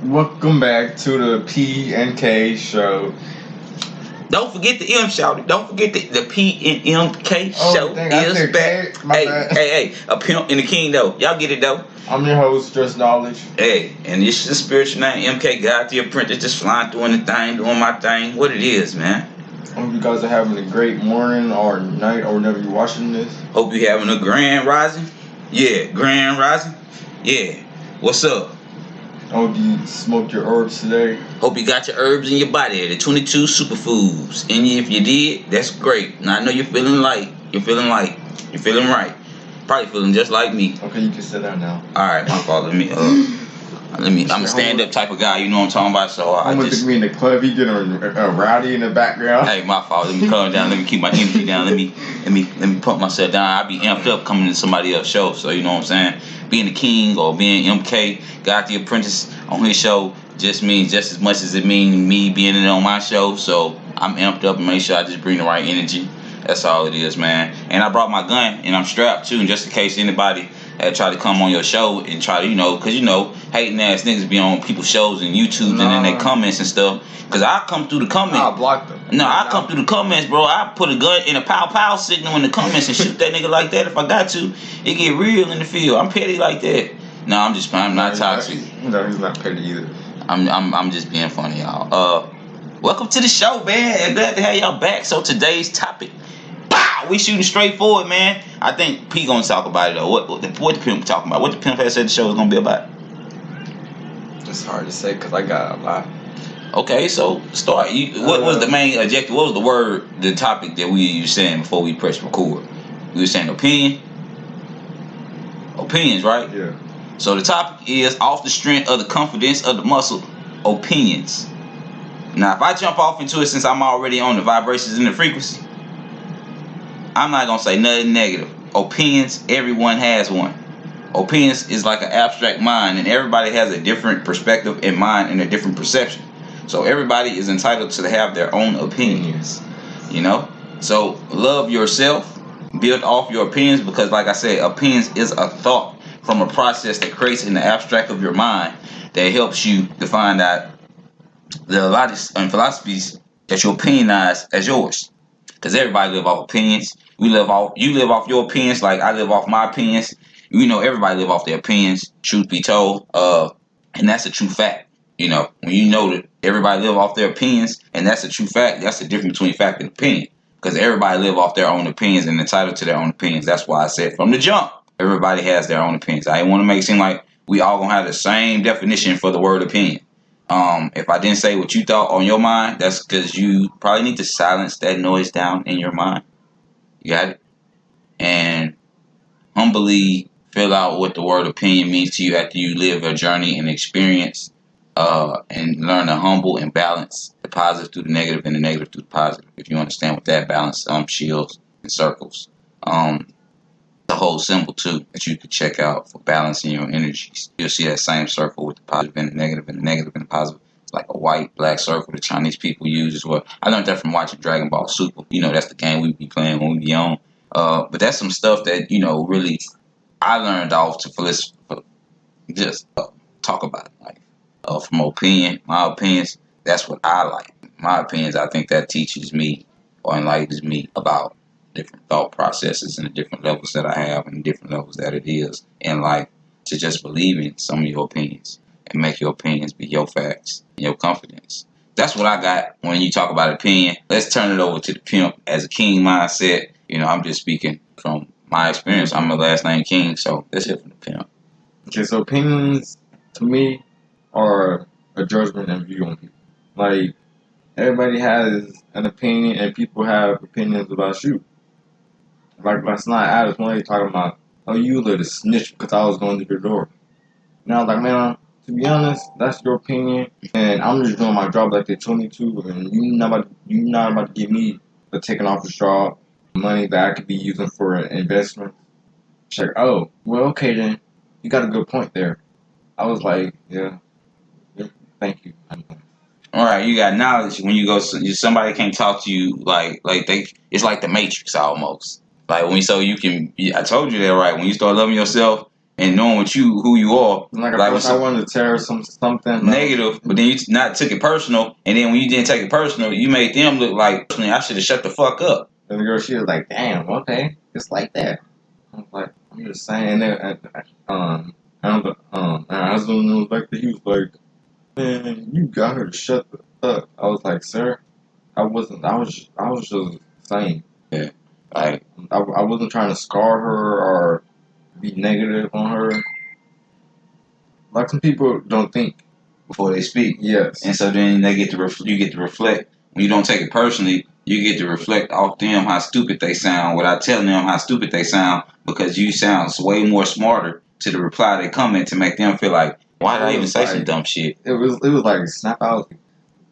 Welcome back to the P and K show. Don't forget the M shout. Don't forget the P and M K show dang, I is said back. K, my bad. Hey, a pimp and the king though. Y'all get it though. I'm your host, Just Knowledge. Hey, and this is the spiritual name, MK God the Apprentice, just flying doing the thing, doing my thing. What it is, man. I hope you guys are having a great morning or night or whenever you're watching this. Hope you having a grand rising. Yeah, grand rising. Yeah. What's up? I hope you smoked your herbs today. Hope you got your herbs in your body, the 22 superfoods. And if you did, that's great. Now I know you're feeling light. You're feeling light. You're feeling right. Probably feeling just like me. Okay, you can sit down now. Alright, my fault. I'm a stand-up type of guy, you know what I'm talking about, so I I'm gonna just... me in the club, you getting rowdy in the background. Hey, my fault. Let me calm down. Let me keep my energy down. Let me pump myself down. I be amped up coming to somebody else's show, so you know what I'm saying? Being the king or being MK, God the Apprentice on his show just means just as much as it means me being in it on my show, so I'm amped up and make sure I just bring the right energy. That's all it is, man. And I brought my gun, and I'm strapped too, just in case anybody had tried to come on your show and try to, because hating ass niggas be on people's shows and YouTube and in their comments and stuff. Because I come through the comments. I'll block them. No, I come through the comments, bro. I put a gun in a pow signal in the comments and shoot that nigga like that if I got to. It get real in the field. I'm petty like that. No, I'm not toxic. No, he's not petty either. I'm just being funny, y'all. Welcome to the show, man. Glad to have y'all back. So today's topic, we shooting straight forward, man. I think P gonna talk about it though. What the pimp talking about? What the pimp has said the show is gonna be about? It's hard to say because I got a lot. Okay, so start. What was the main objective? What was the topic that we were saying before we pressed record? We were saying opinions, right? Yeah. So the topic is off the strength of the confidence of the muscle, opinions. Now, if I jump off into it, since I'm already on the vibrations and the frequency, I'm not gonna say nothing negative. Opinions, everyone has one. Opinions is like an abstract mind, and everybody has a different perspective in mind and a different perception. So everybody is entitled to have their own opinions, So love yourself, build off your opinions, because like I said, opinions is a thought from a process that creates in the abstract of your mind that helps you define that the logics and philosophies that you opinionize as yours. Because everybody live off opinions. You live off your opinions like I live off my opinions. Everybody live off their opinions, truth be told. And that's a true fact. When you know that everybody live off their opinions, and that's a true fact, that's the difference between fact and opinion. Because everybody live off their own opinions and entitled to their own opinions. That's why I said from the jump, everybody has their own opinions. I didn't want to make it seem like we all gonna have the same definition for the word opinion. If I didn't say what you thought on your mind, that's because you probably need to silence that noise down in your mind. You got it? And humbly fill out what the word opinion means to you after you live a journey and experience and learn to humble and balance the positive through the negative and the negative through the positive. If you understand what that balance shields and circles. The whole symbol too that you could check out for balancing your energies. You'll see that same circle with the positive and the negative and the negative and the positive. It's like a white, black circle the Chinese people use as well. I learned that from watching Dragon Ball Super. That's the game we be playing when we be on. But that's some stuff that, really I learned off to just talk about it. Like, from my opinions, that's what I like. My opinions, I think that teaches me or enlightens me about different thought processes and the different levels that I have and the different levels that it is in life to just believe in some of your opinions and make your opinions be your facts and your confidence. That's what I got when you talk about opinion. Let's turn it over to the pimp as a king mindset. I'm just speaking from my experience. I'm a last name King, so let's hear from the pimp. Okay, so opinions to me are a judgment and view on people. Like, everybody has an opinion and people have opinions about you. Like last night, I was one day talking about, oh, you little snitch because I was going to your door. And I was like, man, to be honest, that's your opinion, and I'm just doing my job like they told me to, and you're not about to give me the taking off the job money that I could be using for an investment. She's like, oh, well, okay then, you got a good point there. I was like, yeah thank you. All right, you got knowledge when you go. Somebody can't talk to you like it's like the Matrix almost. Like I told you that right. When you start loving yourself and knowing who you are. Like, Like I wanted to tell her something negative, but then you not took it personal, and then when you didn't take it personal, you made them look like I should have shut the fuck up. And the girl, she was like, "Damn, okay, it's like that." I was like, "I'm just saying that." And my husband was like, he was like, "Man, you got her to shut the fuck." I was like, "Sir, I wasn't. I was just saying." Yeah, like I wasn't trying to scar her or be negative on her. Like, some people don't think before they speak. Yes. And so then they get to you get to reflect. When you don't take it personally, you get to reflect off them how stupid they sound without telling them how stupid they sound, because you sound way more smarter to the reply they come in to make them feel like, why did I even say some dumb shit? It was like snap out.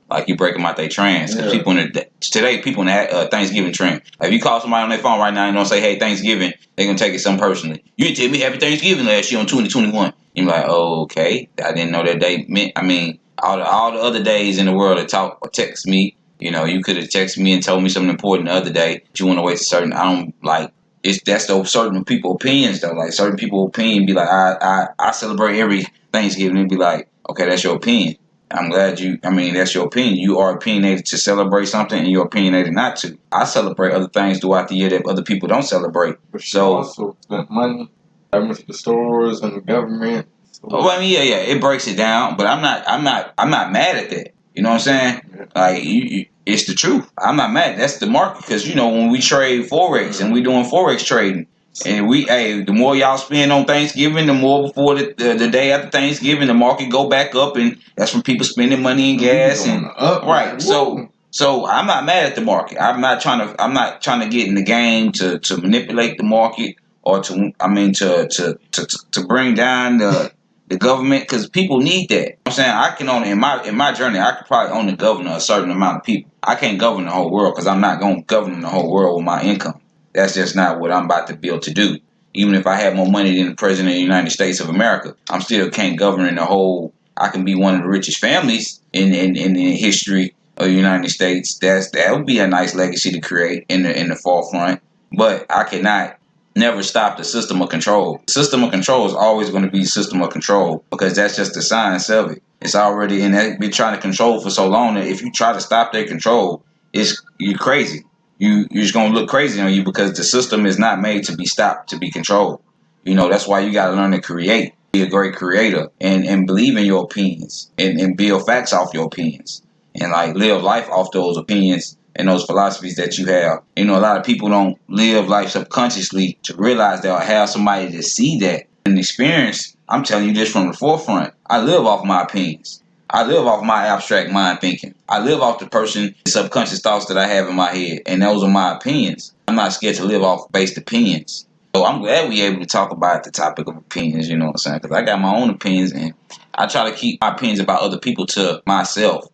Like you break them out their trance. Because people today, people in the Thanksgiving trend. Like if you call somebody on their phone right now and don't say, hey, Thanksgiving, they're going to take it something personally. You didn't tell me Happy Thanksgiving last year on 2021. You're like, oh, okay. I didn't know that day meant, all the other days in the world that talk or text me, you could have texted me and told me something important the other day. But you want to wait to certain, I don't like, that's those certain people opinions though. Like certain people opinion be like, I celebrate every Thanksgiving, and be like, okay, that's your opinion. I'm glad that's your opinion. You are opinionated to celebrate something and you're opinionated not to. I celebrate other things throughout the year that other people don't celebrate. But you also spent money, I went to the stores and the government. Oh, yeah, it breaks it down, but I'm not mad at that. You know what I'm saying? Yeah. Like, it's the truth. I'm not mad. That's the market, because, when we trade Forex and we doing Forex trading, and the more y'all spend on Thanksgiving, the more before the day after Thanksgiving, the market go back up, and that's from people spending money in gas and up, right. Like, so I'm not mad at the market. I'm not trying to get in the game to manipulate the market or to bring down the government, because people need that. I'm saying I can only in my journey I could probably only govern a certain amount of people. I can't govern the whole world because I'm not going to govern the whole world with my income. That's just not what I'm about to build to do. Even if I had more money than the president of the United States of America, I'm still can't govern the whole. I can be one of the richest families in the history of the United States. That would be a nice legacy to create in the forefront. But I cannot never stop the system of control. The system of control is always going to be system of control, because that's just the science of it. It's already in that. Been trying to control for so long that if you try to stop their control, you're crazy. You're just going to look crazy on you, because the system is not made to be stopped, to be controlled. That's why you got to learn to create, be a great creator, and believe in your opinions, and build facts off your opinions, and like live life off those opinions and those philosophies that you have. A lot of people don't live life subconsciously to realize they'll have somebody to see that and experience. I'm telling you this from the forefront. I live off my opinions. I live off my abstract mind thinking. I live off the subconscious thoughts that I have in my head, and those are my opinions. I'm not scared to live off based opinions. So I'm glad we're able to talk about the topic of opinions, you know what I'm saying? Because I got my own opinions, and I try to keep my opinions about other people to myself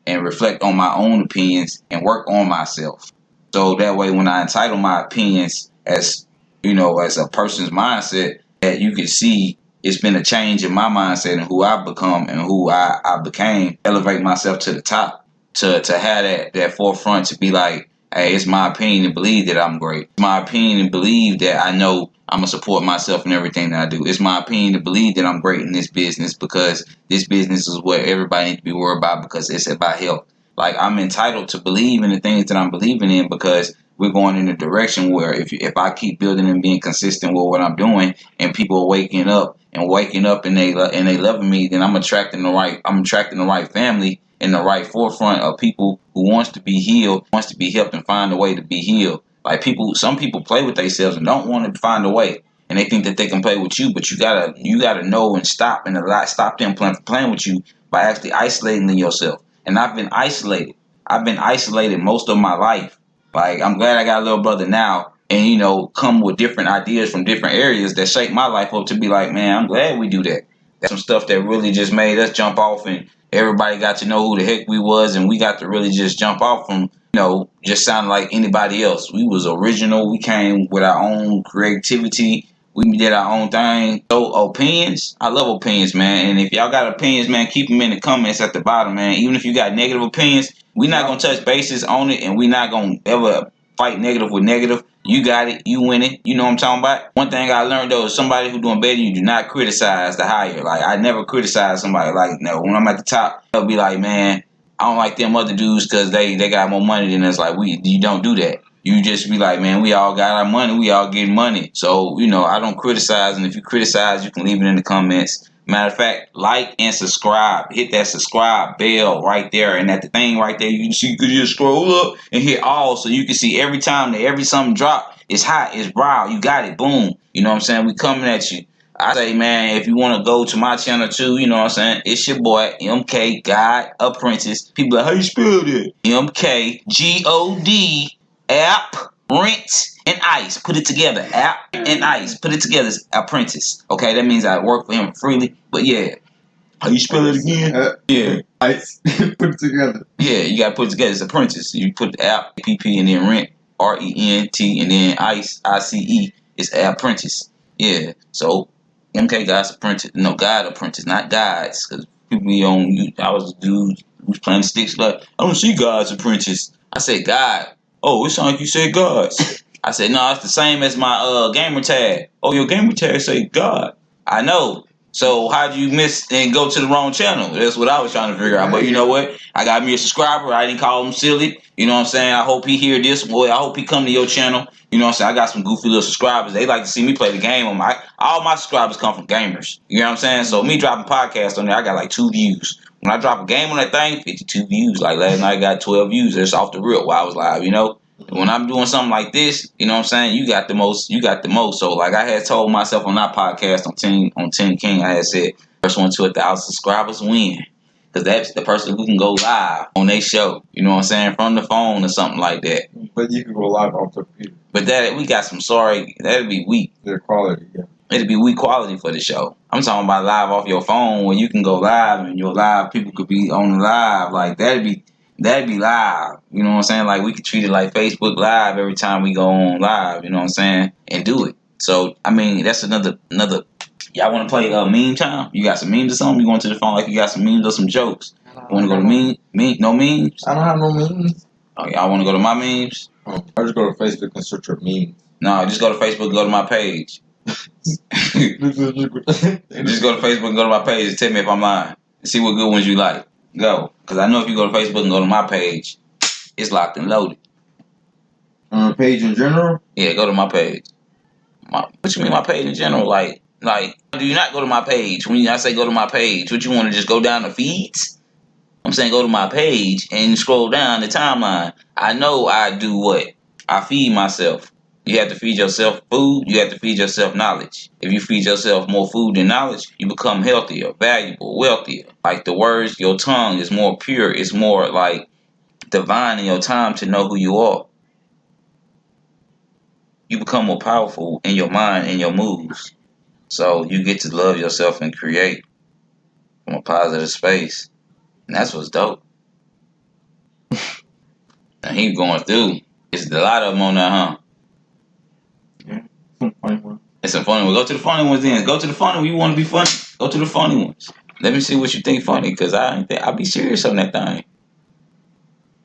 and reflect on my own opinions and work on myself. So that way, when I entitle my opinions as a person's mindset, that you can see it's been a change in my mindset and who I've become and who I became, elevate myself to the top, to have that forefront, to be like, hey, it's my opinion to believe that I'm great. It's my opinion to believe that I know I'm going to support myself in everything that I do. It's my opinion to believe that I'm great in this business, because this business is what everybody needs to be worried about, because it's about health. Like, I'm entitled to believe in the things that I'm believing in, because we're going in a direction where if I keep building and being consistent with what I'm doing, and people are waking up and they loving me, then I'm attracting the right family in the right forefront of people who wants to be healed, wants to be helped, and find a way to be healed. Like some people play with themselves and don't want to find a way, and they think that they can play with you, but you gotta know and stop them playing with you by actually isolating yourself. And I've been isolated. Most of my life. Like, I'm glad I got a little brother now, and come with different ideas from different areas that shape my life up to be like, man, I'm glad we do that. That's some stuff that really just made us jump off, and everybody got to know who the heck we was, and we got to really just jump off from just sounding like anybody else. We was original. We came with our own creativity. We did our own thing. So opinions, I love opinions, man. And if y'all got opinions, man, keep them in the comments at the bottom, man. Even if you got negative opinions, we're not going to touch bases on it, and we're not going to ever fight negative with negative. You got it. You win it. You know what I'm talking about? One thing I learned though is somebody who doing better than you, do not criticize the higher. Like I never criticize somebody. Like no, when I'm at the top, they'll be like, man, I don't like them other dudes because they got more money than us. Like you don't do that. You just be like, man, we all got our money. We all get money. So, I don't criticize. And if you criticize, you can leave it in the comments. Matter of fact, like and subscribe. Hit that subscribe bell right there. And at the thing right there, you can see, you can just scroll up and hit all so you can see every time that every something drop, it's hot, it's raw. You got it. Boom. You know what I'm saying? We coming at you. I say, man, if you want to go to my channel too, you know what I'm saying? It's your boy, MK God Apprentice. People like, how you spell it? MKGOD. App, rent, and ice. Put it together. App and ice. Put it together. It's apprentice. Okay, that means I work for him freely. But yeah. How you spell it again? Yeah. Ice. Put it together. Yeah, you gotta put it together. It's apprentice. You put app, PP, and then rent, RENT, and then ice, ICE. It's apprentice. Yeah. So MK God's apprentice. No, God apprentice, not God's. Because people be on. I was a dude who was playing sticks like, I don't see God's apprentice. I said God. Oh, it sounds like you said God. I said, no, it's the same as my gamer tag. Oh, your gamer tag say God. I know. So how'd you miss and go to the wrong channel? That's what I was trying to figure out. But you know what? I got me a subscriber. I didn't call him silly. You know what I'm saying? I hope he hear this. Boy, I hope he come to your channel. You know what I'm saying? I got some goofy little subscribers. They like to see me play the game. All my subscribers come from gamers. You know what I'm saying? So me dropping podcasts on there, I got like 2 views. When I drop a game on that thing, 52 views. Like last night I got 12 views. That's off the rip while I was live, When I'm doing something like this, you know what I'm saying? You got the most. So like I had told myself on that podcast on 10 King, I had said, first one to 1,000 subscribers win. Because that's the person who can go live on their show. You know what I'm saying? From the phone or something like that. But you can go live off the computer. But we got some that'd be weak. Their quality, yeah. It'd be weak quality for the show. I'm talking about live off your phone where you can go live and your live people could be on the live. Like that'd be live. You know what I'm saying? Like we could treat it like Facebook Live every time we go on live, you know what I'm saying? And do it. So I mean that's another y'all wanna play meme time? You got some memes or something? You going to the phone like you got some memes or some jokes? You wanna go to no memes? I don't have no memes. Oh, y'all wanna go to my memes? I just go to Facebook and search for memes. No, just go to Facebook and go to my page. Just go to Facebook and go to my page and tell me if I'm lying. And see what good ones you like. Go. Because I know if you go to Facebook and go to my page, it's locked and loaded. On a page in general? Yeah, go to my page. What you mean my page in general? Like, do you not go to my page? When I say go to my page, what you want to just go down the feeds? I'm saying go to my page and scroll down the timeline. I know I do what? I feed myself. You have to feed yourself food. You have to feed yourself knowledge. If you feed yourself more food than knowledge, you become healthier, valuable, wealthier. Like the words, your tongue is more pure. It's more like divine in your time to know who you are. You become more powerful in your mind and your moves. So you get to love yourself and create from a positive space. And that's what's dope. And he going through. It's a lot of them on there, huh? Funny one. It's some funny ones. Go to the funny ones then. Go to the funny ones. You want to be funny? Go to the funny ones. Let me see what you think funny, because I'll be serious on that thing.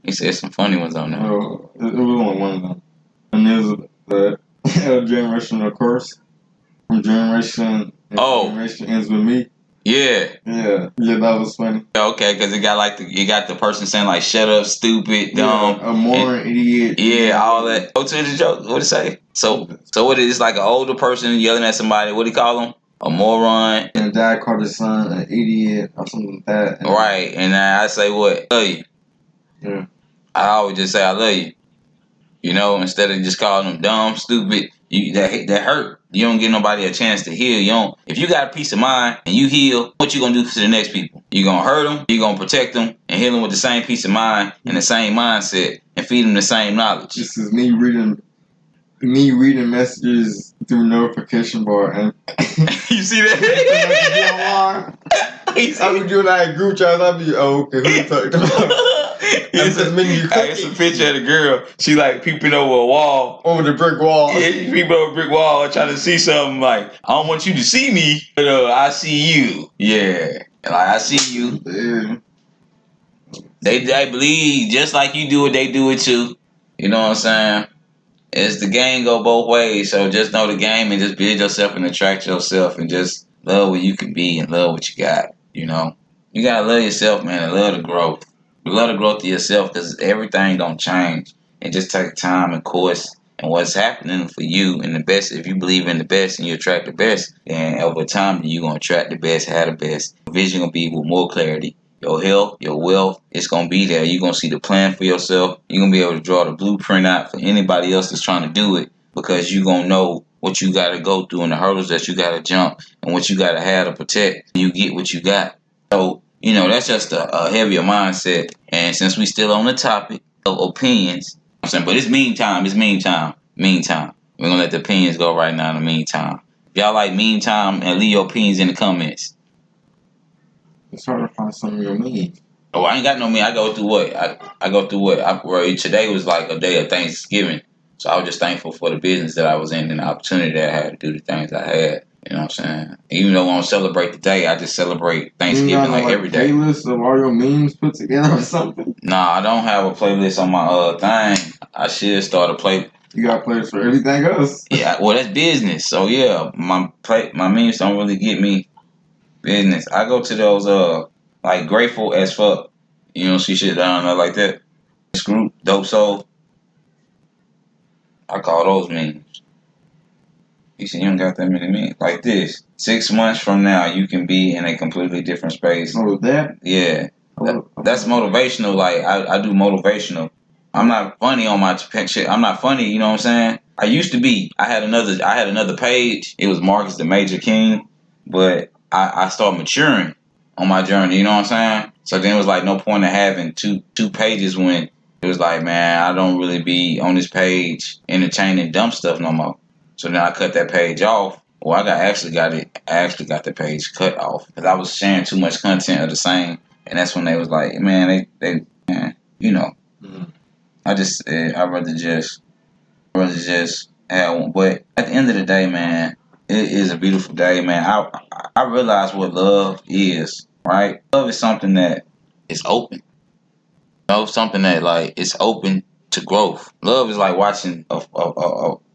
He said some funny ones on there. It was only one of them. And there's the generation, of course. From generation. Generation ends with me. Yeah. Yeah, that was funny. Okay, because it got the person saying like, shut up, stupid, dumb. Yeah, a moron, idiot. Yeah, all that. Go to the joke. What it say? So what it is, like an older person yelling at somebody. What do you call them? A moron. And dad called his son an idiot or something like that. Right, and I say what? I love you. Yeah. I always just say I love you. Instead of just calling them dumb, stupid. That hurt. You don't give nobody a chance to heal. If you got a peace of mind and you heal, what you gonna do to the next people? You gonna hurt them? You gonna protect them and heal them with the same peace of mind and the same mindset and feed them the same knowledge? This is me reading messages through notification bar and you see that? I would do that group chat. I'd be okay. Who you talking about? It's a picture of the girl. She like peeping over a wall. Over the brick wall. Yeah, she peeping over a brick wall trying to see something like, I don't want you to see me, but I see you. Yeah. Like I see you. Yeah. They believe just like you do it, they do it too. You know what I'm saying? It's the game go both ways. So just know the game and just build yourself and attract yourself and just love what you can be and love what you got. You know, you gotta love yourself, man, and love the growth. Love the growth of yourself because everything don't change. It just take time and course and what's happening for you and the best. If you believe in the best and you attract the best, then over time you're gonna attract the best, have the best. Vision gonna be with more clarity. Your health, your wealth, it's gonna be there. You're gonna see the plan for yourself. You're gonna be able to draw the blueprint out for anybody else that's trying to do it because you're gonna know what you gotta go through and the hurdles that you gotta jump and what you gotta have to protect. You get what you got. So, that's just a heavier mindset. And since we still on the topic of opinions, I'm saying, but it's meme time. It's meme time. Meantime, we're gonna let the opinions go right now. In the meantime, if y'all like meme time, and leave your opinions in the comments. It's hard to find some of your memes. Oh, I ain't got no meme. I go through what? I go through what? Today was like a day of Thanksgiving, so I was just thankful for the business that I was in and the opportunity that I had to do the things I had. You know what I'm saying? Even though I don't celebrate the day, I just celebrate Thanksgiving like every day. Playlist of all your memes put together or something? Nah, I don't have a playlist on my thing. I should start a play. You got playlists for everything else. Yeah, well that's business. So yeah, my memes don't really get me business. I go to those like grateful as fuck. You don't see shit down there like that. This group, Dope Soul. I call those memes. You see, you don't got that many memes. Like this. 6 months from now, you can be in a completely different space. Oh, that? Yeah. That's motivational. Like, I do motivational. I'm not funny on my shit. I'm not funny, you know what I'm saying? I used to be. I had another page. It was Marcus the Major King. But I started maturing on my journey, you know what I'm saying? So then it was like no point in having two pages when it was like, man, I don't really be on this page entertaining dumb stuff no more. So then I cut that page off. Well, I actually got the page cut off because I was sharing too much content of the same, and that's when they was like, man, they you know, I'd rather just have one. But at the end of the day, man, it is a beautiful day, man. I realize what love is, right? Love is something that is open. Something that like it's open to growth. Love is like watching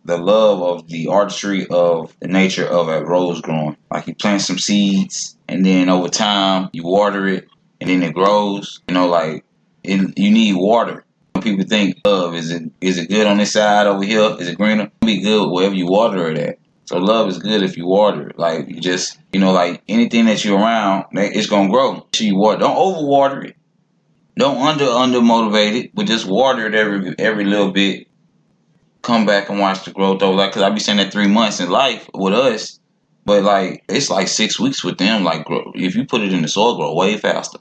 the love of the artistry of the nature of a rose growing. Like you plant some seeds, and then over time you water it, and then it grows. You need water. People think love is it good on this side over here? Is it greener? It'll be good wherever you water it at. So love is good if you water it. Like you just like anything that you're around, it's gonna grow. So you water. Don't overwater it. Don't under motivate it, but just water it every little bit. Come back and watch the growth though. Like, cause I be saying that 3 months in life with us, but like it's like 6 weeks with them. Like, if you put it in the soil, grow way faster.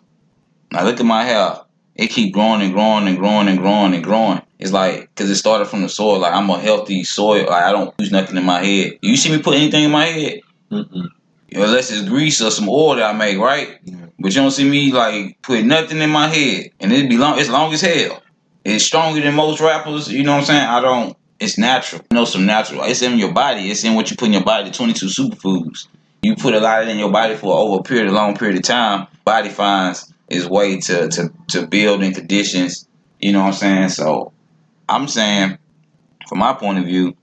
Now look at my hair. It keep growing and growing and growing and growing and growing. It's like, cause it started from the soil. Like I'm a healthy soil. Like I don't use nothing in my head. You see me put anything in my head? Mm-mm. Unless it's grease or some oil that I make, right? Yeah. But you don't see me like put nothing in my head, and it be long. It's long as hell. It's stronger than most rappers. You know what I'm saying? It's natural. Some natural. It's in your body. It's in what you put in your body. 22 superfoods. You put a lot of it in your body for over a long period of time. Body finds its way to build in conditions. You know what I'm saying? So I'm saying, from my point of view,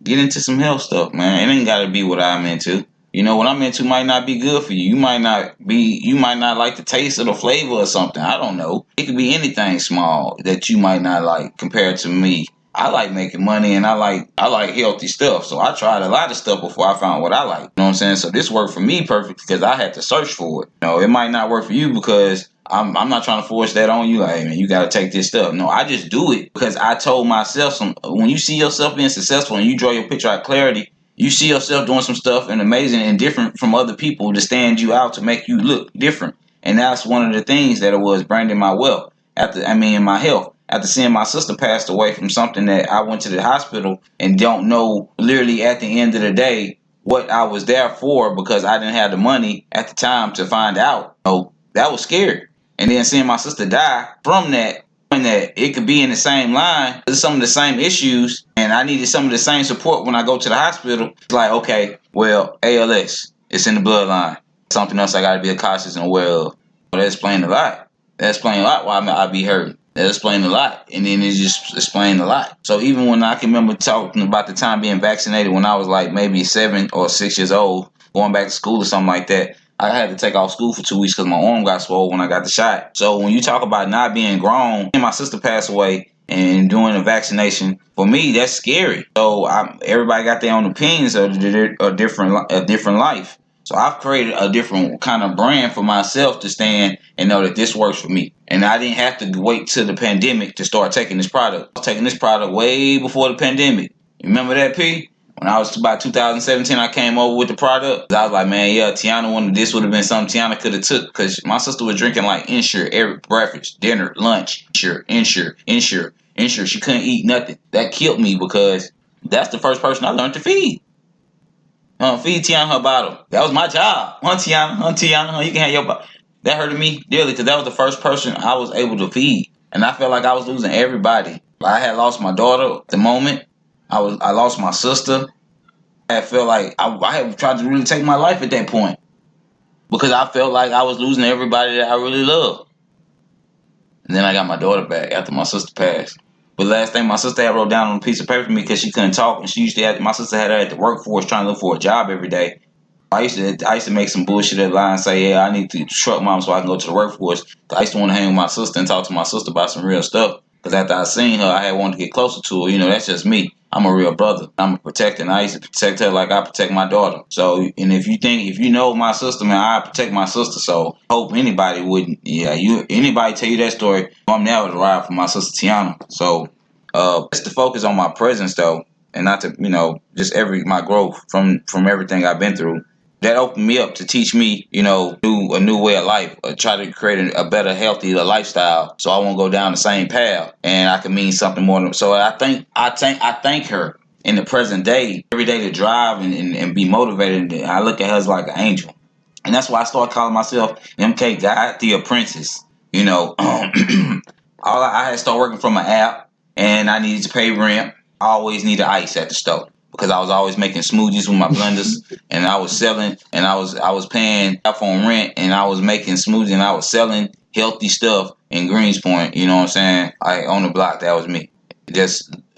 get into some health stuff, man. It ain't gotta be what I'm into. What I'm into might not be good for you. You might not like the taste or the flavor or something. I don't know. It could be anything small that you might not like compared to me. I like making money and I like healthy stuff. So I tried a lot of stuff before I found what I like. You know what I'm saying? So this worked for me perfect because I had to search for it. It might not work for you because I'm not trying to force that on you. Like, hey, man, you got to take this stuff. No, I just do it because I told myself when you see yourself being successful and you draw your picture out clarity, you see yourself doing some stuff and amazing and different from other people to stand you out to make you look different. And that's one of the things that it was branding my wealth. My health. After seeing my sister passed away from something that I went to the hospital and don't know literally at the end of the day what I was there for because I didn't have the money at the time to find out. That was scary. And then seeing my sister die from that, and that it could be in the same line, some of the same issues, and I needed some of the same support when I go to the hospital. It's like, okay, well, ALS, it's in the bloodline. Something else I got to be cautious and aware of. That explains a lot. That explains a lot why I be hurting. That explained a lot, and then it just explained a lot. So even when I can remember talking about the time being vaccinated when I was like maybe 7 or 6 years old, going back to school or something like that, I had to take off school for 2 weeks because my arm got swollen when I got the shot. So when you talk about not being grown, and my sister passed away and doing a vaccination, for me that's scary. So everybody got their own opinions of a different life. So I've created a different kind of brand for myself to stand and know that this works for me. And I didn't have to wait till the pandemic to start taking this product. I was taking this product way before the pandemic. You remember that, P? When I was about 2017, I came over with the product. I was like, man, yeah, Tiana wanted this would have been something Tiana could have took because my sister was drinking like Ensure every breakfast, dinner, lunch. Ensure. She couldn't eat nothing. That killed me because that's the first person I learned to feed. Feed Tiana her bottle. That was my job. Tiana, you can have your bottle. That hurted me dearly because that was the first person I was able to feed. And I felt like I was losing everybody. I had lost my daughter at the moment. I lost my sister. I felt like I had tried to really take my life at that point because I felt like I was losing everybody that I really loved. And then I got my daughter back after my sister passed. But last thing my sister had wrote down on a piece of paper for me because she couldn't talk, and my sister had her at the workforce trying to look for a job every day. I used to make some bullshit at line and say, yeah, I need to truck mom so I can go to the workforce. I used to want to hang with my sister and talk to my sister about some real stuff. Because after I seen her, I had wanted to get closer to her. That's just me. I'm a real brother. I'm a protector, and I used to protect her like I protect my daughter. So, and if you know my sister, man, I protect my sister. So, hope anybody wouldn't. Yeah, anybody tell you that story, I'm now to ride for my sister Tiana. So, just to focus on my presence though, and not to just my growth from everything I've been through. That opened me up to teach me, do a new way of life, try to create a better, healthier lifestyle, so I won't go down the same path, and I can mean something more. So I thank her in the present day, every day to drive and be motivated. I look at her as like an angel, and that's why I started calling myself MK God, the Apprentice. I had to start working from an app, and I needed to pay rent. I always needed ice at the store because I was always making smoothies with my blenders, and I was selling, and I was paying off on rent, and I was making smoothies, and I was selling healthy stuff in Greenspoint. You know what I'm saying? On the block, that was me.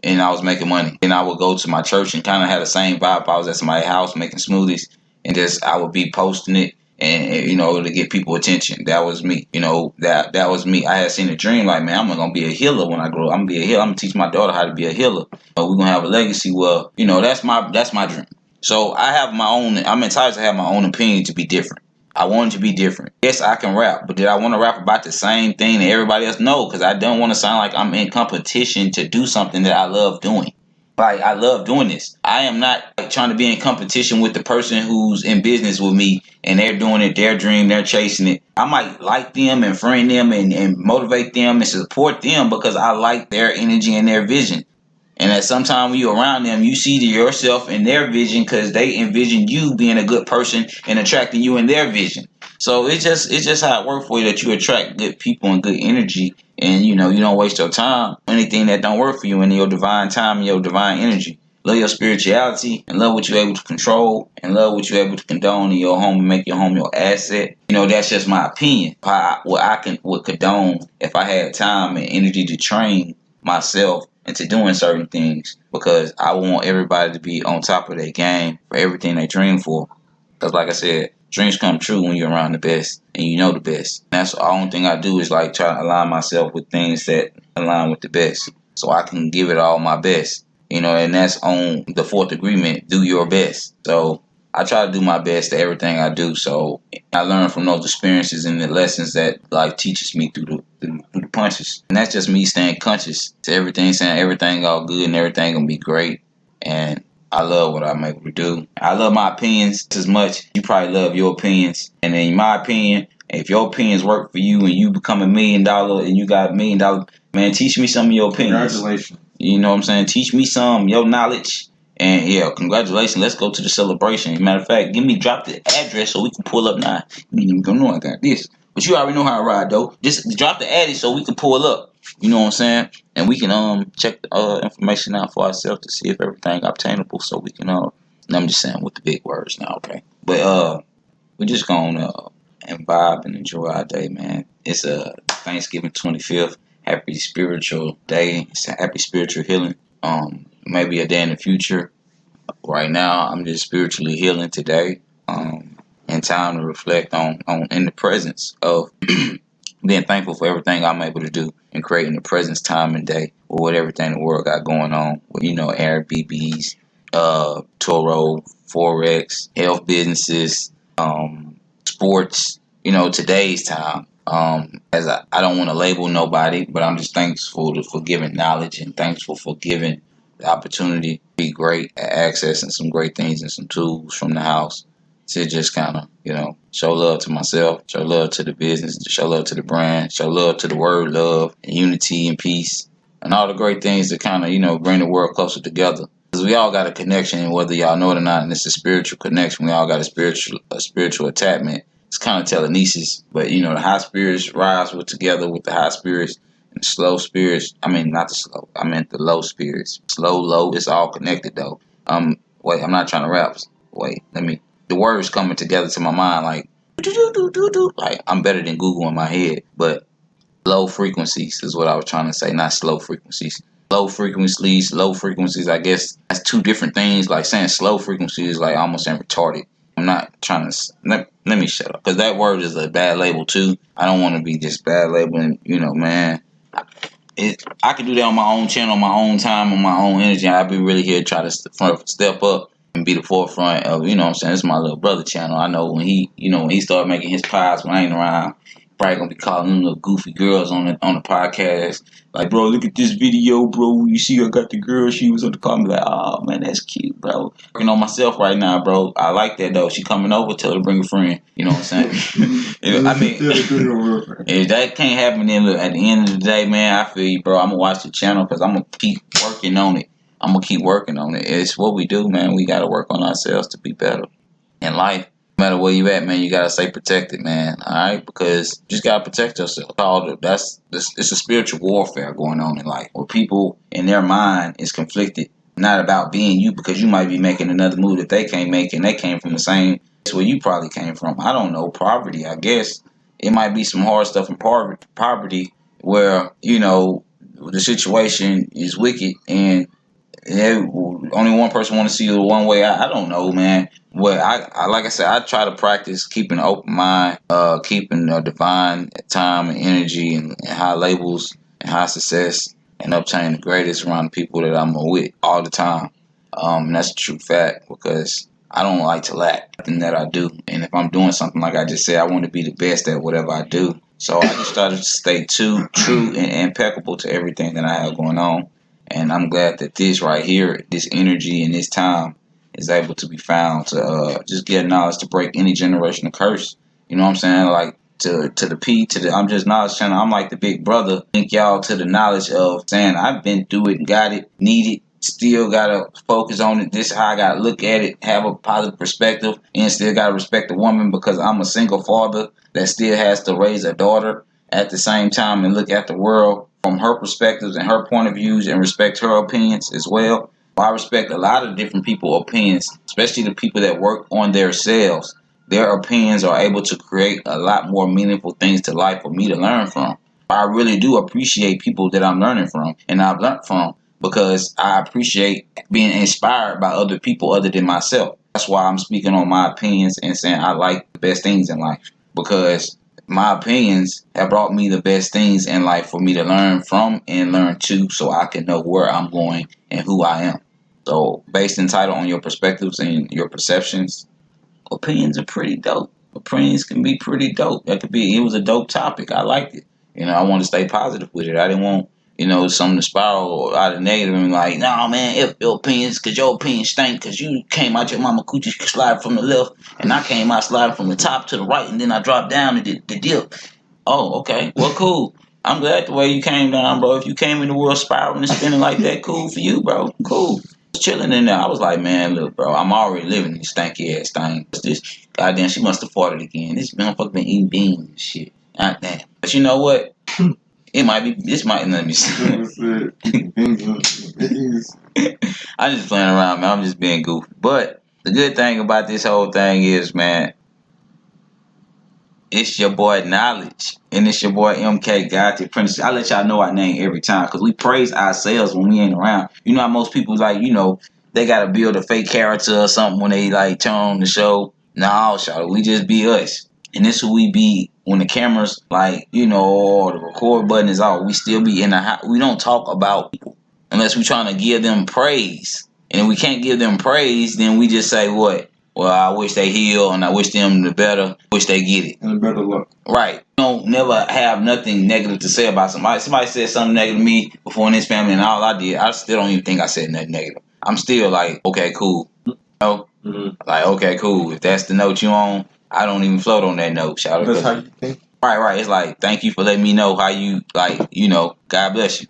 And I was making money. And I would go to my church and kind of had the same vibe. I was at somebody's house making smoothies, and I would be posting it. And to get people attention. That was me. That was me. I had seen a dream like, man, I'm gonna be a healer when I grow up. I'm gonna be a healer. I'm gonna teach my daughter how to be a healer. We're gonna have a legacy. Well, that's my dream. So I have my own. I'm entitled to have my own opinion to be different. I want it to be different. Yes, I can rap, but did I want to rap about the same thing that everybody else? No, because I don't want to sound like I'm in competition to do something that I love doing. Like, I love doing this. I am not trying to be in competition with the person who's in business with me and they're doing it, their dream, they're chasing it. I might like them and friend them and motivate them and support them because I like their energy and their vision. And that sometimes when you're around them, you see yourself in their vision because they envision you being a good person and attracting you in their vision. So it's just how it works for you that you attract good people and good energy, and you don't waste your time on anything that don't work for you in your divine time and your divine energy. Love your spirituality and love what you're able to control and love what you're able to condone in your home and make your home your asset. That's just my opinion. What I would condone if I had time and energy to train myself into doing certain things, because I want everybody to be on top of their game for everything they dream for. Because like I said, dreams come true when you're around the best and you know the best. And that's the only thing I do is like try to align myself with things that align with the best so I can give it all my best. And that's on the fourth agreement, do your best. So I try to do my best at everything I do. So I learn from those experiences and the lessons that life teaches me through the punches. And that's just me staying conscious to everything, saying everything all good and everything gonna be great. And I love what I'm able to do. I love my opinions as much. You probably love your opinions. And in my opinion, if your opinions work for you and you become $1 million and you got $1 million, man, teach me some of your opinions. Congratulations. You know what I'm saying? Teach me some your knowledge. And yeah, congratulations. Let's go to the celebration. Matter of fact, drop the address so we can pull up now. You didn't even know I got this. But you already know how to ride though. Just drop the address so we can pull up. You know what I'm saying? And we can check the information out for ourselves to see if everything obtainable so we can I'm just saying with the big words now, okay? But we're just gonna and vibe and enjoy our day, man. It's Thanksgiving 25th. happy spiritual day. It's a happy spiritual healing. Maybe a day in the future. Right now, I'm just spiritually healing today. And time to reflect on in the presence of being thankful for everything I'm able to do and creating the presence, time, and day with everything the world got going on. With, Airbnbs, Toro, Forex, health businesses, sports. Today's time. As I don't want to label nobody, but I'm just thankful for giving knowledge and thankful for giving the opportunity to be great at accessing some great things and some tools from the house to just kind of, show love to myself, show love to the business, show love to the brand, show love to the word love and unity and peace and all the great things that kind of, bring the world closer together. Because we all got a connection, whether y'all know it or not, and it's a spiritual connection. We all got a spiritual attachment. It's kind of telekinesis, but the high spirits rise together with the high spirits, and the slow spirits. I mean, not the slow. I meant the low spirits. Slow, low. It's all connected though. Wait. I'm not trying to rap. Wait. Let me. The words coming together to my mind like like I'm better than Google in my head, but low frequencies is what I was trying to say, not slow frequencies. Low frequencies, I guess that's two different things. Like saying slow frequency is like almost saying retarded. I'm not trying to, let me shut up. Because that word is a bad label too. I don't want to be just bad labeling, man. I can do that on my own channel, on my own time, on my own energy. I'd be really here to try to step up and be the forefront of, what I'm saying, this is my little brother channel. I know when he started making his pies when I ain't around, probably gonna be calling them little goofy girls on the podcast. Like, bro, look at this video, bro. You see, I got the girl. She was on the call. I'm like, oh man, that's cute, bro. Working on myself right now, bro. I like that though. She coming over, tell her to bring a friend. You know what I'm saying? I mean, if that can't happen, then look, at the end of the day, man, I feel you, bro. I'm gonna watch the channel because I'm gonna keep working on it. It's what we do, man. We gotta work on ourselves to be better in life. No matter where you at, man, you gotta stay protected, man. All right, because you just gotta protect yourself. It's a spiritual warfare going on in life, where people in their mind is conflicted, not about being you, because you might be making another move that they can't make, and they came from the same place where you probably came from. I don't know, poverty. I guess it might be some hard stuff in poverty, where the situation is wicked and only one person want to see you one way. I don't know, man. Well, I like I said, I try to practice keeping an open mind, keeping a divine time and energy and high labels and high success and obtaining the greatest around the people that I'm with all the time. And that's a true fact because I don't like to lack nothing that I do. And if I'm doing something like I just said, I want to be the best at whatever I do. So I just try to stay true and impeccable to everything that I have going on. And I'm glad that this right here, this energy and this time is able to be found to just get knowledge to break any generational curse. You know what I'm saying? Like to the P, to the I'm Just Knowledge channel. I'm like the big brother. Link y'all to the knowledge of saying I've been through it, got it, need it, still gotta focus on it. This is how I gotta look at it, have a positive perspective, and still gotta respect the woman because I'm a single father that still has to raise a daughter at the same time and look at the world from her perspectives and her point of views and respect her opinions as well. I respect a lot of different people's opinions, especially the people that work on themselves. Their opinions are able to create a lot more meaningful things to life for me to learn from. I really do appreciate people that I'm learning from and I've learned from because I appreciate being inspired by other people other than myself. That's why I'm speaking on my opinions and saying I like the best things in life because my opinions have brought me the best things in life for me to learn from and learn to so I can know where I'm going and who I am. So, based and title on your perspectives and your perceptions, opinions are pretty dope. Opinions can be pretty dope. It was a dope topic. I liked it. I want to stay positive with it. I didn't want, something to spiral out of negative and like, nah, man, if your opinions, because your opinions stink, because you came out your mama coochie slide from the left, and I came out sliding from the top to the right, and then I dropped down and did the dip. Oh, okay. Well, cool. I'm glad the way you came down, bro. If you came in the world spiraling and spinning like that, cool for you, bro. Cool. Chilling in there. I was like, man, look, bro, I'm already living this stanky ass thing. This goddamn, she must have farted again. This motherfucker been eating beans and shit. Goddamn. But you know what? It might be. This might let me see. I'm just playing around, man. I'm just being goofy. But the good thing about this whole thing is, man, It's your boy Knowledge, and it's your boy MK God the Apprentice. I let y'all know our name every time because we praise ourselves when we ain't around. You know how most people like, they gotta build a fake character or something when they like turn on the show. No, y'all, we just be us, and this who we be when the cameras like, or the record button is off. We still be in the house. We don't talk about people unless we trying to give them praise, and if we can't give them praise, then we just say what? Well, I wish they heal and I wish them the better. Wish they get it. And better luck. Right. Don't never have nothing negative to say about somebody. Somebody said something negative to me before in this family, and all I did, I still don't even think I said nothing negative. I'm still like, okay, cool. Like, okay, cool. If that's the note you on, I don't even float on that note. Shout out. That's how you think. Right. It's like, thank you for letting me know how you like. God bless you.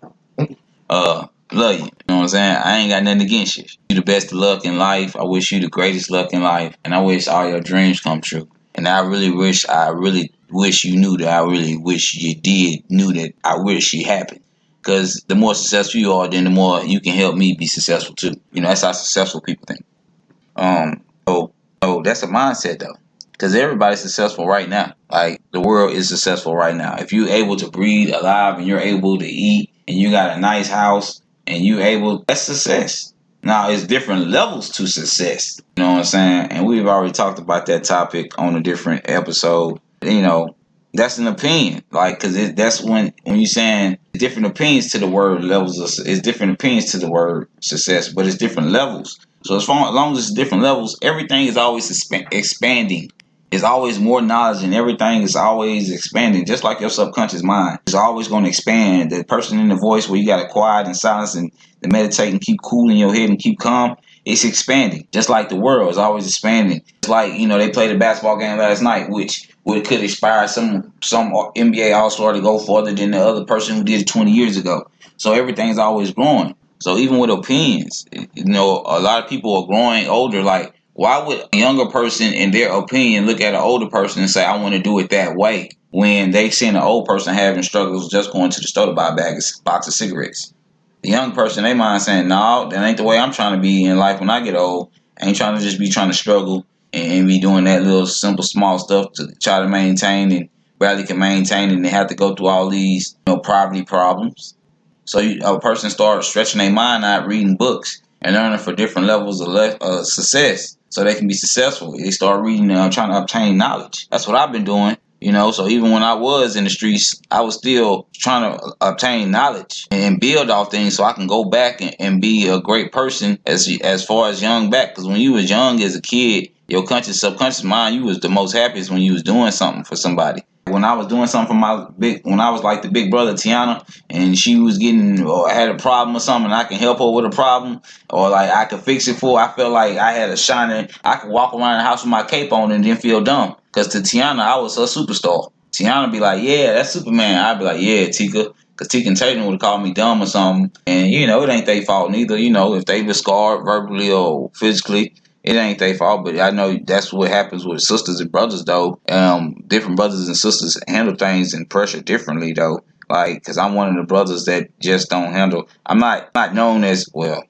Love you. You know what I'm saying? I ain't got nothing against you. You the best of luck in life. I wish you the greatest luck in life. And I wish all your dreams come true. And I really wish you knew that. I really wish you knew that. I wish it happened. Because the more successful you are, then the more you can help me be successful too. That's how successful people think. So that's a mindset though. Because everybody's successful right now. Like the world is successful right now. If you're able to breathe alive and you're able to eat and you got a nice house and that's success. Now it's different levels to success. You know what I'm saying? And we've already talked about that topic on a different episode. That's an opinion. Like, cause that's when you're saying different opinions to the word levels it's different opinions to the word success, but it's different levels. So as long as it's different levels, everything is always expanding. It's always more knowledge and everything is always expanding. Just like your subconscious mind is always going to expand. The person in the voice where you got to quiet and silence and meditate and keep cool in your head and keep calm, it's expanding. Just like the world is always expanding. It's like, they played a basketball game last night, which could inspire some NBA All-Star to go further than the other person who did it 20 years ago. So everything's always growing. So even with opinions, a lot of people are growing older. Like, why would a younger person, in their opinion, look at an older person and say, I want to do it that way, when they seen an old person having struggles just going to the store to buy a box of cigarettes? The young person, they mind saying, no, that ain't the way I'm trying to be in life when I get old. I ain't trying to just be trying to struggle and be doing that little simple, small stuff to try to maintain and barely can maintain and they have to go through all these poverty problems. So a person starts stretching their mind out, reading books and learning for different levels of success so they can be successful. They start reading trying to obtain knowledge. That's what I've been doing. So even when I was in the streets, I was still trying to obtain knowledge and build off things so I can go back and be a great person as far as young back. Because when you was young as a kid, your subconscious mind, you was the most happiest when you was doing something for somebody. When I was doing something for when I was like the big brother Tiana, and she was getting or had a problem or something, and I can help her with a problem, or like I could fix it for her, I felt like I had I could walk around the house with my cape on and didn't feel dumb. Because to Tiana, I was her superstar. Tiana be like, yeah, that's Superman. I'd be like, yeah, Tika. Because Tika and Tatum would have called me dumb or something. And, it ain't their fault neither. If they were scarred verbally or physically, it ain't their fault. But I know that's what happens with sisters and brothers, though. Different brothers and sisters handle things and pressure differently, though. Like, because I'm one of the brothers that just don't handle. I'm not known as, well,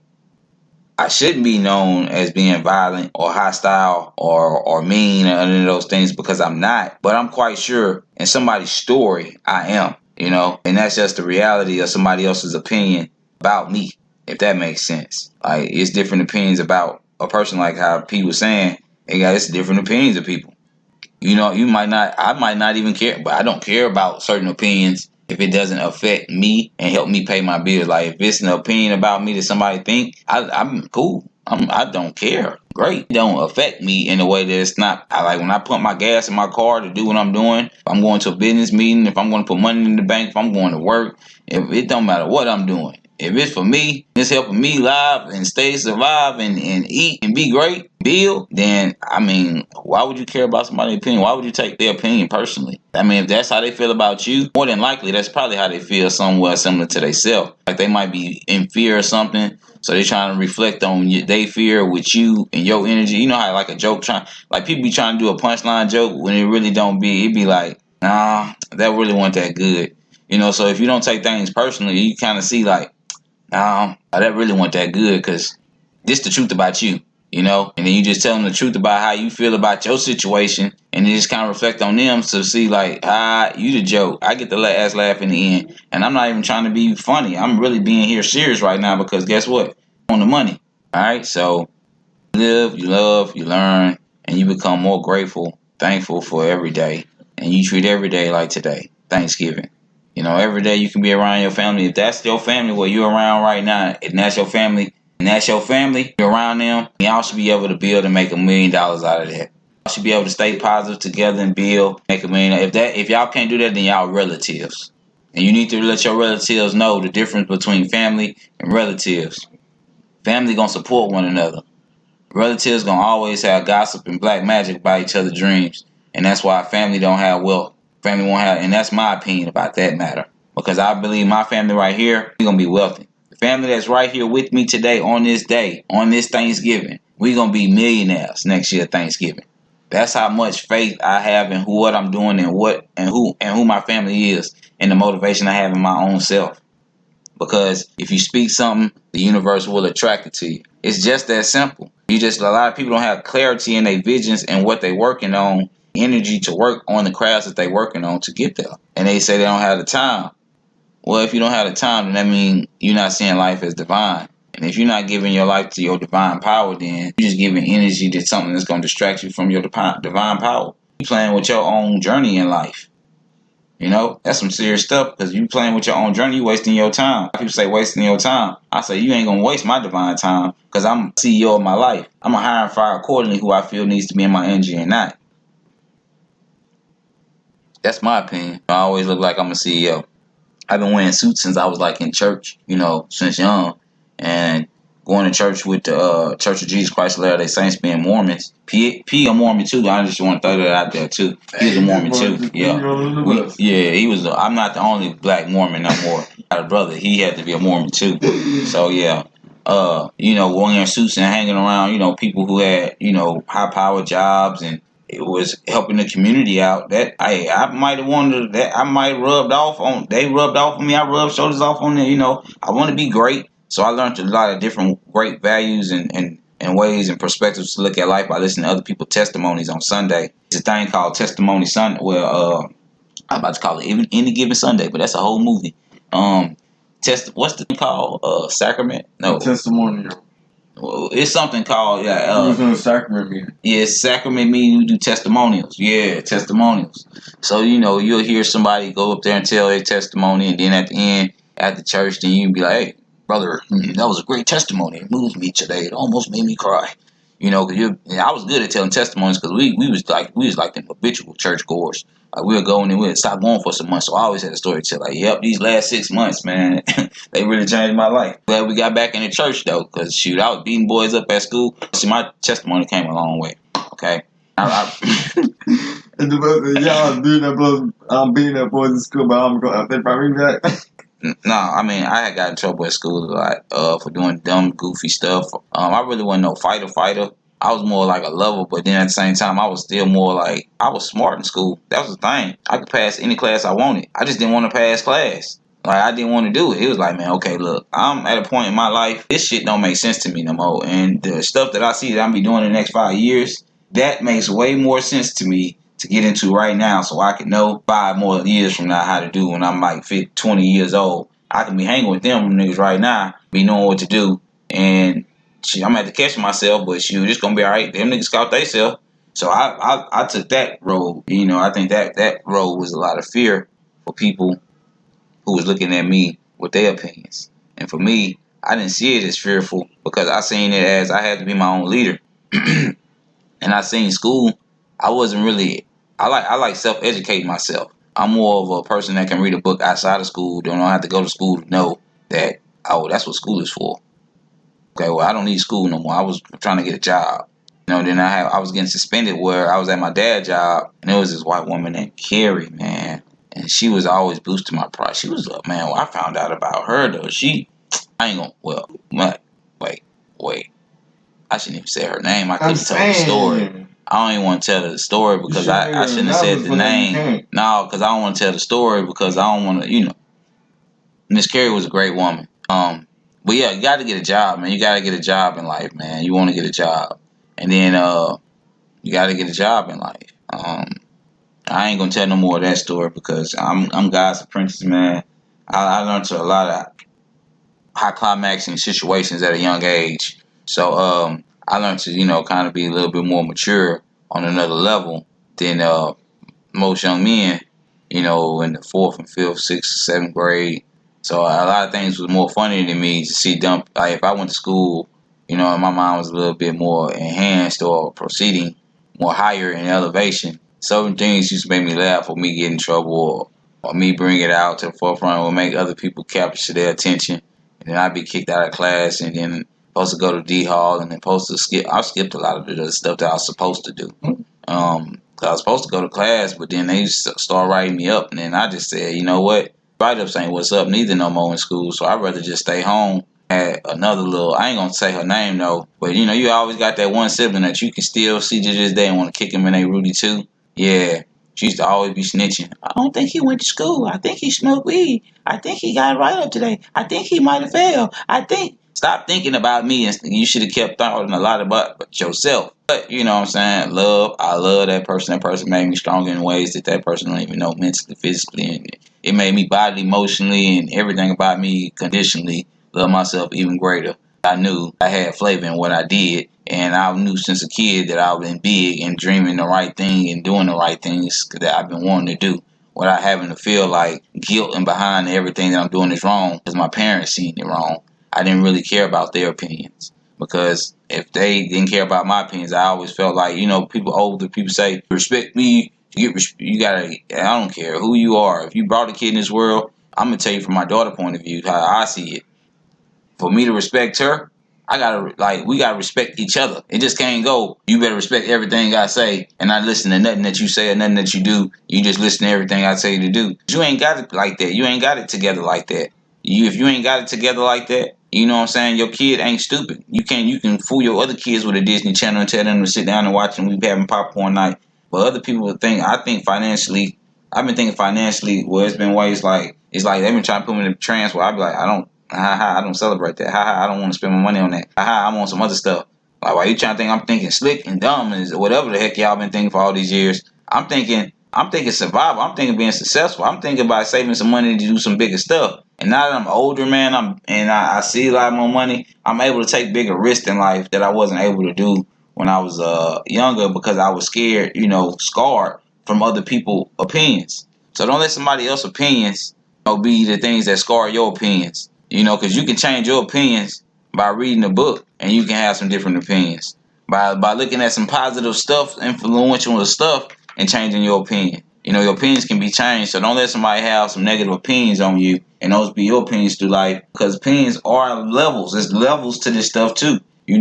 I shouldn't be known as being violent or hostile or mean or any of those things because I'm not. But I'm quite sure in somebody's story I am, and that's just the reality of somebody else's opinion about me, if that makes sense. Like, it's different opinions about a person, like how P was saying. It's different opinions of people. I might not even care, but I don't care about certain opinions if it doesn't affect me and help me pay my bills. Like, if it's an opinion about me that somebody think, I'm cool. I don't care. Great. It don't affect me in a way that it's not. Like when I put my gas in my car to do what I'm doing, if I'm going to a business meeting, if I'm going to put money in the bank, if I'm going to work, it don't matter what I'm doing. If it's for me, it's helping me live and survive and eat and be great, build, then, why would you care about somebody's opinion? Why would you take their opinion personally? If that's how they feel about you, more than likely, that's probably how they feel somewhere similar to themselves. Like they might be in fear or something, so they're trying to reflect on they fear with you and your energy. You know how like a joke people be trying to do a punchline joke when it really don't be. It be like, nah, that really wasn't that good. So if you don't take things personally, you kind of see like, that really wasn't that good because this the truth about you, and then you just tell them the truth about how you feel about your situation and you just kind of reflect on them to see like, you the joke. I get the last laugh in the end, and I'm not even trying to be funny. I'm really being here serious right now because guess what? On the money. All right, so you live, you love, you learn, and you become more grateful, thankful for every day, and you treat every day like today, Thanksgiving. You know, every day you can be around your family. If that's your family where you're around right now, and that's your family, you're around them, y'all should be able to build and make $1 million out of that. Y'all should be able to stay positive together and build, make $1 million. If y'all can't do that, then y'all relatives. And you need to let your relatives know the difference between family and relatives. Family gonna support one another. Relatives gonna always have gossip and black magic about each other's dreams. And that's why family don't have wealth. Family won't have, and that's my opinion about that matter. Because I believe my family right here, we gonna be wealthy. The family that's right here with me today on this day, on this Thanksgiving, we gonna be millionaires next year Thanksgiving. That's how much faith I have in what I'm doing and who my family is, and the motivation I have in my own self. Because if you speak something, the universe will attract it to you. It's just that simple. A lot of people don't have clarity in their visions and what they're working on, energy to work on the crafts that they're working on to get there. And they say they don't have the time. Well, if you don't have the time, then that means you're not seeing life as divine. And if you're not giving your life to your divine power, then you're just giving energy to something that's going to distract you from your divine power. You're playing with your own journey in life. You know, that's some serious stuff because you playing with your own journey, you wasting your time. People say wasting your time. I say you ain't going to waste my divine time because I'm CEO of my life. I'm going to hire and fire accordingly who I feel needs to be in my energy and not. That's my opinion. I always look like I'm a CEO. I've been wearing suits since I was like in church, you know, since young. And going to church with the Church of Jesus Christ of Latter-day Saints being Mormons. P a Mormon too. I just want to throw that out there too. He was a Mormon too. Yeah. He was. I'm not the only black Mormon no more. I had a brother. He had to be a Mormon too. So yeah. You know, wearing suits and hanging around, you know, people who had, you know, high power jobs, and it was helping the community out. That I might have wanted that. I might have rubbed off on. They rubbed off on me. I rubbed shoulders off on them. You know, I want to be great. So I learned a lot of different great values and ways and perspectives to look at life by listening to other people's testimonies on Sunday. It's a thing called Testimony Sunday. Well, I'm about to call it even Any Given Sunday, but that's a whole movie. What's the thing called? Sacrament? No. Testimonial. Well, it's something called it was in a sacrament meeting. Yeah, sacrament meeting. We do testimonials. Yeah, testimonials. So you know you'll hear somebody go up there and tell their testimony, and then at the end at the church, then you can be like, "Hey, brother, that was a great testimony. It moved me today. It almost made me cry." You know, I was good at telling testimonies because we was like the habitual church goers. Like we would go and then we'd stop going for some months. So I always had a story to tell. Like, yep, these last 6 months, man, they really changed my life. Glad we got back in the church though, because shoot, I was beating boys up at school. See, my testimony came a long way. Okay. And y'all doing that, plus I'm beating up boys in school, but I'm going to bring me back. No, I mean I had got in trouble at school a lot for doing dumb, goofy stuff. I really wasn't no fighter. I was more like a lover, but then at the same time, I was still more like I was smart in school. That was the thing. I could pass any class I wanted. I just didn't want to pass class. Like I didn't want to do it. It was like, man, okay, look, I'm at a point in my life. This shit don't make sense to me no more. And the stuff that I see that I'm be doing in the next 5 years, that makes way more sense to me to get into right now, so I can know 5 more years from now how to do when I'm like 20 years old. I can be hanging with them niggas right now, be knowing what to do, and shit, I'm gonna have to catch myself, but shoot, it's gonna be all right. Them niggas caught theyself. So I took that road. You know, I think that road was a lot of fear for people who was looking at me with their opinions. And for me, I didn't see it as fearful because I seen it as I had to be my own leader. And I seen school, I wasn't really. I like self-educating myself. I'm more of a person that can read a book outside of school. Don't have to go to school to know that, oh, that's what school is for. Okay, well, I don't need school no more. I was trying to get a job. You know, then I was getting suspended where I was at my dad's job, and there was this white woman named Carrie, man. And she was always boosting my price. She was like, man, I found out about her, though. I ain't gonna, wait. I shouldn't even say her name. I couldn't tell the story. I don't even want to tell the story because I shouldn't have said the name. No, because I don't want to tell the story because I don't want to, you know. Miss Carrie was a great woman. But yeah, you got to get a job, man. You got to get a job in life, man. You want to get a job. And then you got to get a job in life. I ain't gonna tell no more of that story because I'm God's apprentice, man. I learned to a lot of high climaxing situations at a young age. So I learned to kind of be a little bit more mature on another level than most young men. In the fourth and fifth, sixth, seventh grade. So a lot of things was more funny to me to see them. Like if I went to school, and my mind was a little bit more enhanced or proceeding more higher in elevation. Certain things used to make me laugh or me get in trouble or me bring it out to the forefront or make other people capture their attention. And then I'd be kicked out of class and then supposed to go to D Hall and then supposed to skip. I skipped a lot of the stuff that I was supposed to do. 'Cause I was supposed to go to class, but then they start writing me up. And then I just said, you know what? Write-ups ain't what's up neither no more in school. So I'd rather just stay home. Had another little, I ain't going to say her name though, but you always got that one sibling that you can still see to this day and want to kick him in a Rudy too. Yeah. She used to always be snitching. I don't think he went to school. I think he smoked weed. I think he got a write-up today. I think he might have failed. I think. Stop thinking about me and you should have kept thinking a lot about yourself. But you know what I'm saying? I love that person. That person made me stronger in ways that person don't even know mentally, physically. And it made me bodily, emotionally, and everything about me conditionally love myself even greater. I knew I had flavor in what I did. And I knew since a kid that I've been big and dreaming the right thing and doing the right things that I've been wanting to do without having to feel like guilt and behind everything that I'm doing is wrong because my parents seen it wrong. I didn't really care about their opinions because if they didn't care about my opinions, I always felt like, older people say, respect me, you gotta, I don't care who you are. If you brought a kid in this world, I'm gonna tell you from my daughter's point of view how I see it. For me to respect her, we gotta respect each other. It just can't go, you better respect everything I say and not listen to nothing that you say or nothing that you do. You just listen to everything I say to do. You ain't got it like that. You ain't got it together like that. If you ain't got it together like that, you know what I'm saying? Your kid ain't stupid. You can fool your other kids with a Disney Channel and tell them to sit down and watch and we be having popcorn night. But other people I think financially, I've been thinking financially, well, it's been ways like, it's like they've been trying to put me in a trance where I be like, I don't celebrate that. I don't want to spend my money on that. I want some other stuff. Like, why you trying to think I'm thinking slick and dumb and whatever the heck y'all been thinking for all these years? I'm thinking survival. I'm thinking being successful. I'm thinking about saving some money to do some bigger stuff. And now that I'm older, man, I see a lot more money. I'm able to take bigger risks in life that I wasn't able to do when I was younger because I was scared, scarred from other people's opinions. So don't let somebody else's opinions be the things that scar your opinions. Because you can change your opinions by reading a book, and you can have some different opinions by looking at some positive stuff, influential stuff, and changing your opinion. Your opinions can be changed, so don't let somebody have some negative opinions on you, and those be your opinions through life. Because opinions are levels. There's levels to this stuff too. You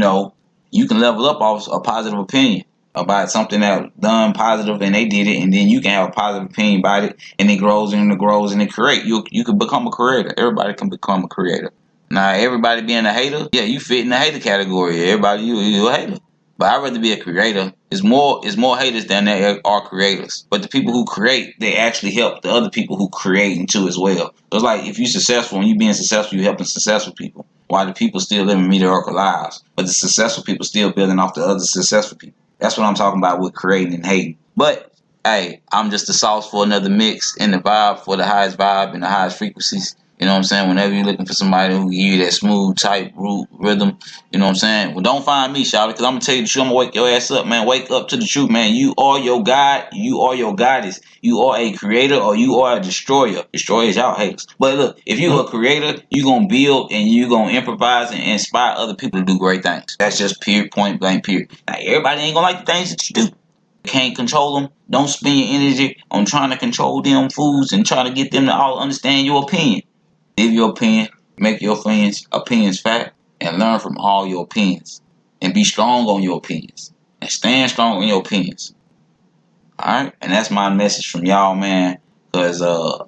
can level up off a positive opinion about something that done positive and they did it, and then you can have a positive opinion about it, and it grows and it grows and it creates. You can become a creator. Everybody can become a creator. Now, everybody being a hater, yeah, you fit in the hater category. Everybody, you a hater. But I'd rather be a creator. It's more haters than there are creators. But the people who create, they actually help the other people who create too as well. So it's like if you're successful and you being successful, you helping successful people. While the people still living mediocre lives. But the successful people still building off the other successful people. That's what I'm talking about with creating and hating. But hey, I'm just the sauce for another mix and the vibe for the highest vibe and the highest frequencies. You know what I'm saying? Whenever you're looking for somebody who give you that smooth type root rhythm, you know what I'm saying? Well, don't find me, Shawty, because I'm going to tell you the truth. I'm going to wake your ass up, man. Wake up to the truth, man. You are your God. You are your goddess. You are a creator or you are a destroyer. Destroyers, y'all haters. But look, if you're a creator, you're going to build and you're going to improvise and inspire other people to do great things. That's just period, point blank, period. Now, everybody ain't going to like the things that you do. Can't control them. Don't spend your energy on trying to control them fools and trying to get them to all understand your opinion. Live your opinion, make your opinions fact, and learn from all your opinions. And be strong on your opinions. And stand strong on your opinions. Alright? And that's my message from y'all, man. Because I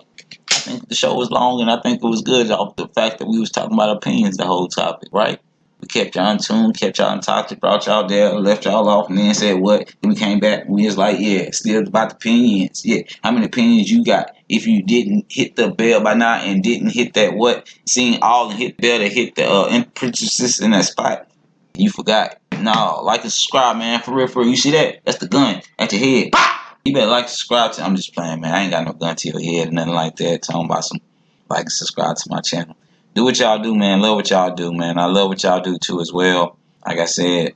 think the show was long and I think it was good off the fact that we was talking about opinions the whole topic, right? We kept y'all in tune, kept y'all in toxic, brought y'all there, left y'all off, and then said what? Then we came back, we was like, yeah, still about the opinions. Yeah, how many opinions you got? If you didn't hit the bell by now and didn't hit that what? Seen all and hit the bell to hit the emphasis in that spot. You forgot. No, like and subscribe, man. For real, for real. You see that? That's the gun at your head. Pop! You better like, subscribe to. I'm just playing, man. I ain't got no gun to your head or nothing like that. Talking about some like, subscribe to my channel. Do what y'all do, man. Love what y'all do, man. I love what y'all do too as well. Like I said,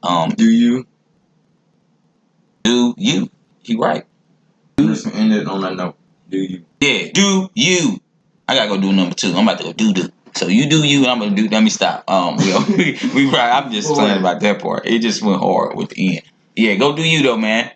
Do you? do you? He right. I'm just gonna end it on that note. Do you? Yeah, do you? I gotta go do number 2. I'm about to go do. So you do you. I'm gonna do. Let me stop. We right. I'm just playing about that part. It just went hard with the end. Yeah, go do you though, man.